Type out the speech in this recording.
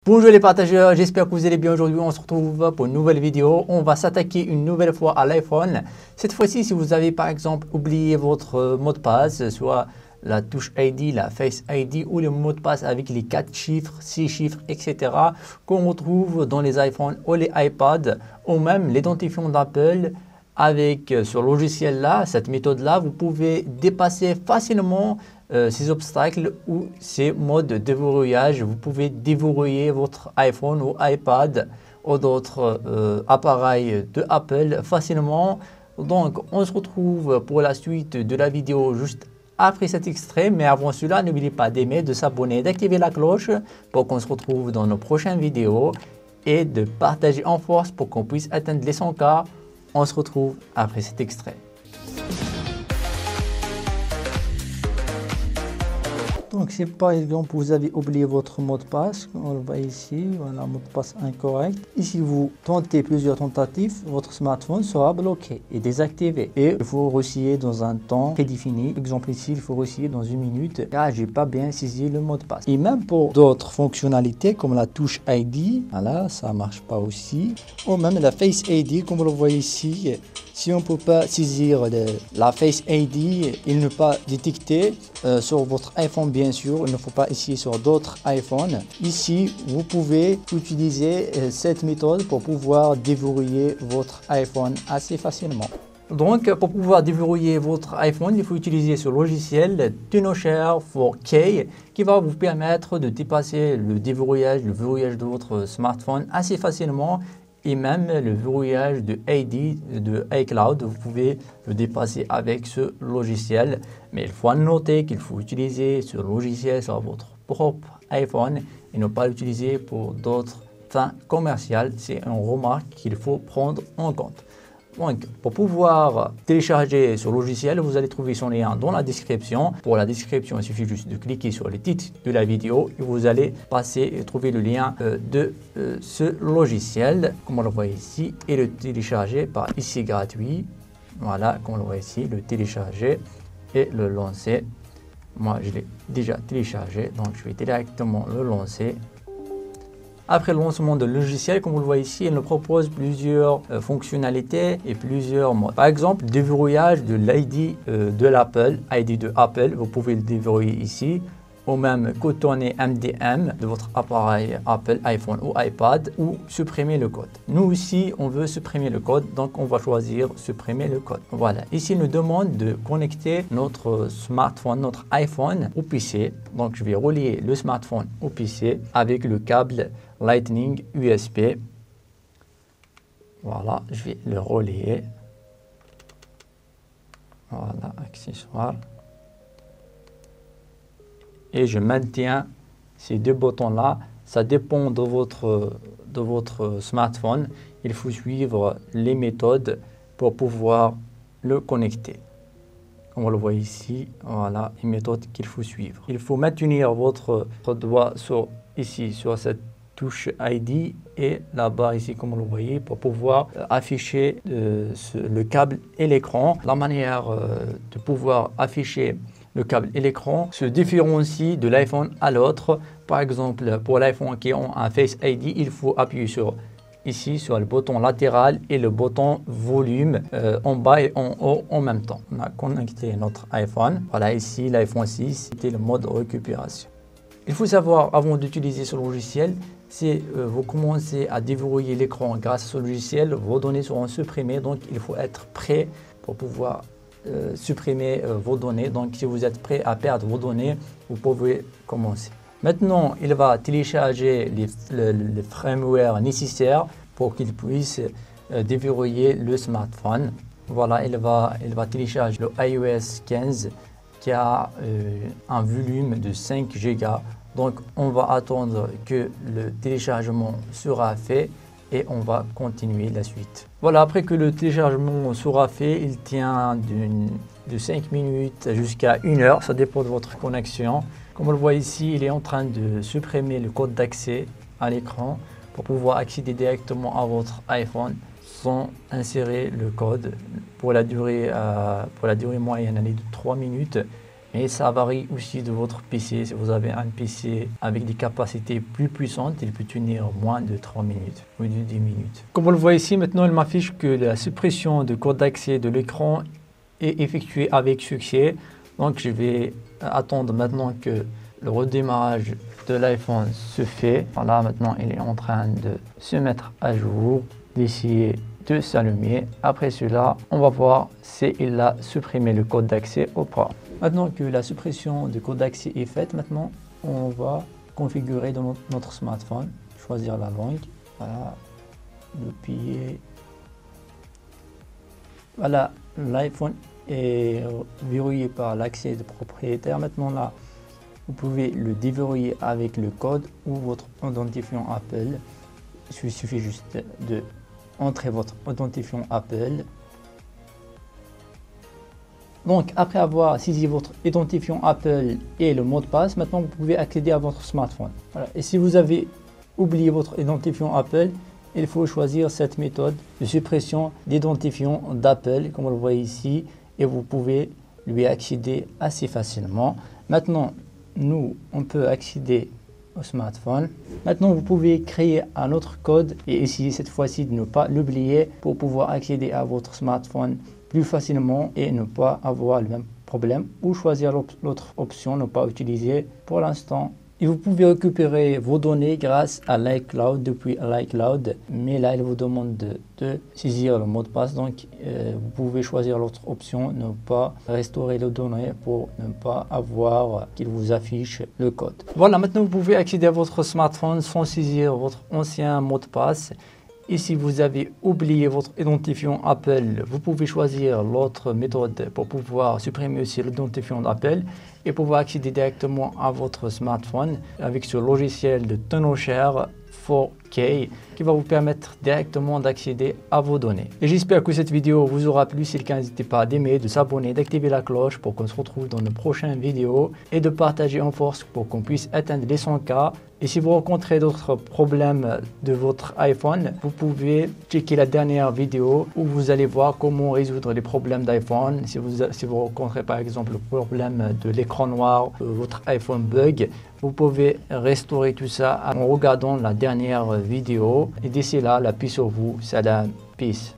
Bonjour les partageurs, j'espère que vous allez bien. Aujourd'hui, on se retrouve pour une nouvelle vidéo. On va s'attaquer une nouvelle fois à l'iPhone. Cette fois-ci, si vous avez par exemple oublié votre mot de passe, soit la touche ID, la Face ID ou le mot de passe avec les 4 chiffres, 6 chiffres, etc. qu'on retrouve dans les iPhones ou les iPads ou même l'identifiant d'Apple. Avec ce logiciel-là, cette méthode-là, vous pouvez dépasser facilement ces obstacles ou ces modes de déverrouillage. Vous pouvez déverrouiller votre iPhone ou iPad ou d'autres appareils de Apple facilement. Donc, on se retrouve pour la suite de la vidéo juste après cet extrait. Mais avant cela, n'oubliez pas d'aimer, de s'abonner, d'activer la cloche pour qu'on se retrouve dans nos prochaines vidéos et de partager en force pour qu'on puisse atteindre les 100K. On se retrouve après cet extrait. Donc si par exemple vous avez oublié votre mot de passe, on le voit ici, voilà, mot de passe incorrect. Et si vous tentez plusieurs tentatives, votre smartphone sera bloqué et désactivé. Et il faut réessayer dans un temps prédéfini. Par exemple ici, il faut réessayer dans 1 minute. Ah, j'ai pas bien saisi le mot de passe. Et même pour d'autres fonctionnalités comme la touche ID, voilà, ça marche pas aussi. Ou même la Face ID, comme vous le voyez ici. Si on ne peut pas saisir la Face ID, il n'est pas détecté sur votre iPhone bien sûr, il ne faut pas essayer sur d'autres iPhones. Ici, vous pouvez utiliser cette méthode pour pouvoir déverrouiller votre iPhone assez facilement. Donc, pour pouvoir déverrouiller votre iPhone, il faut utiliser ce logiciel TenorShare 4K qui va vous permettre de dépasser le verrouillage de votre smartphone assez facilement. Et même le verrouillage de ID, de iCloud, vous pouvez le dépasser avec ce logiciel. Mais il faut noter qu'il faut utiliser ce logiciel sur votre propre iPhone et ne pas l'utiliser pour d'autres fins commerciales. C'est une remarque qu'il faut prendre en compte. Donc, pour pouvoir télécharger ce logiciel, vous allez trouver son lien dans la description. Pour la description, il suffit juste de cliquer sur le titre de la vidéo et vous allez passer et trouver le lien de ce logiciel, comme on le voit ici, et le télécharger par ici gratuit. Voilà, comme on le voit ici, le télécharger et le lancer. Moi, je l'ai déjà téléchargé, donc je vais directement le lancer. Après le lancement de logiciel, comme vous le voyez ici, il nous propose plusieurs fonctionnalités et plusieurs modes. Par exemple, déverrouillage de l'ID de l'Apple, ID de Apple, vous pouvez le déverrouiller ici. Ou même contourner MDM de votre appareil Apple, iPhone ou iPad ou supprimer le code. Nous aussi, on veut supprimer le code, donc on va choisir supprimer le code. Voilà, ici, il nous demande de connecter notre smartphone, notre iPhone au PC. Donc, je vais relier le smartphone au PC avec le câble Lightning USB. Voilà, je vais le relier. Voilà, accessoire. Et je maintiens ces deux boutons-là. Ça dépend de votre smartphone. Il faut suivre les méthodes pour pouvoir le connecter. Comme on le voit ici, voilà les méthodes qu'il faut suivre. Il faut maintenir votre doigt ici sur cette touche ID et la barre ici comme vous le voyez pour pouvoir afficher le câble et l'écran. La manière de pouvoir afficher le câble et l'écran se différencie de l'iPhone à l'autre. Par exemple, pour l'iPhone qui a un Face ID, il faut appuyer ici sur le bouton latéral et le bouton volume en bas et en haut en même temps. On a connecté notre iPhone. Voilà ici l'iPhone 6, c'était le mode récupération. Il faut savoir avant d'utiliser ce logiciel, si vous commencez à déverrouiller l'écran grâce à ce logiciel, vos données seront supprimées. Donc il faut être prêt pour pouvoir supprimer vos données. Donc si vous êtes prêt à perdre vos données, vous pouvez commencer. Maintenant, il va télécharger le firmware nécessaire pour qu'il puisse déverrouiller le smartphone. Voilà, il va télécharger le iOS 15 qui a un volume de 5 Go. Donc on va attendre que le téléchargement sera fait et on va continuer la suite. Voilà, après que le téléchargement sera fait, il tient de 5 minutes jusqu'à 1 heure, ça dépend de votre connexion. Comme on le voit ici, il est en train de supprimer le code d'accès à l'écran pour pouvoir accéder directement à votre iPhone sans insérer le code. Pour la durée moyenne, elle est de 3 minutes. Et ça varie aussi de votre PC. Si vous avez un PC avec des capacités plus puissantes, il peut tenir moins de 3 minutes ou de 10 minutes. Comme vous le voyez ici, maintenant il m'affiche que la suppression de code d'accès de l'écran est effectuée avec succès. Donc je vais attendre maintenant que le redémarrage de l'iPhone se fait. Voilà, maintenant il est en train de se mettre à jour, d'essayer de s'allumer. Après cela, on va voir s'il a supprimé le code d'accès ou pas. Maintenant que la suppression du code d'accès est faite, maintenant on va configurer dans notre smartphone, choisir la langue, voilà, le pays. Voilà, l'iPhone est verrouillé par l'accès de propriétaire. Maintenant là, vous pouvez le déverrouiller avec le code ou votre identifiant Apple. Il suffit juste de entrer votre identifiant Apple. Donc, après avoir saisi votre identifiant Apple et le mot de passe, maintenant vous pouvez accéder à votre smartphone. Voilà. Et si vous avez oublié votre identifiant Apple, il faut choisir cette méthode de suppression d'identifiant d'Apple, comme vous le voyez ici, et vous pouvez lui accéder assez facilement. Maintenant, on peut accéder au smartphone. Maintenant, vous pouvez créer un autre code et essayer cette fois-ci de ne pas l'oublier pour pouvoir accéder à votre smartphone plus facilement et ne pas avoir le même problème, ou choisir l'autre option, ne pas utiliser pour l'instant. Et vous pouvez récupérer vos données grâce à l'iCloud depuis l'iCloud, mais là il vous demande de saisir le mot de passe, donc vous pouvez choisir l'autre option, ne pas restaurer les données pour ne pas avoir qu'il vous affiche le code. Voilà, maintenant vous pouvez accéder à votre smartphone sans saisir votre ancien mot de passe. Et si vous avez oublié votre identifiant Apple, vous pouvez choisir l'autre méthode pour pouvoir supprimer aussi l'identifiant d'Apple et pouvoir accéder directement à votre smartphone avec ce logiciel de TonoShare 4K qui va vous permettre directement d'accéder à vos données. Et j'espère que cette vidéo vous aura plu. Si c'est le cas, n'hésitez pas d'aimer, de s'abonner, d'activer la cloche pour qu'on se retrouve dans de prochaines vidéos et de partager en force pour qu'on puisse atteindre les 100K. Et si vous rencontrez d'autres problèmes de votre iPhone, vous pouvez checker la dernière vidéo où vous allez voir comment résoudre les problèmes d'iPhone. Si vous rencontrez par exemple le problème de l'écran noir, votre iPhone bug, vous pouvez restaurer tout ça en regardant la dernière vidéo. Et d'ici là, la paix sur vous. Salam, peace.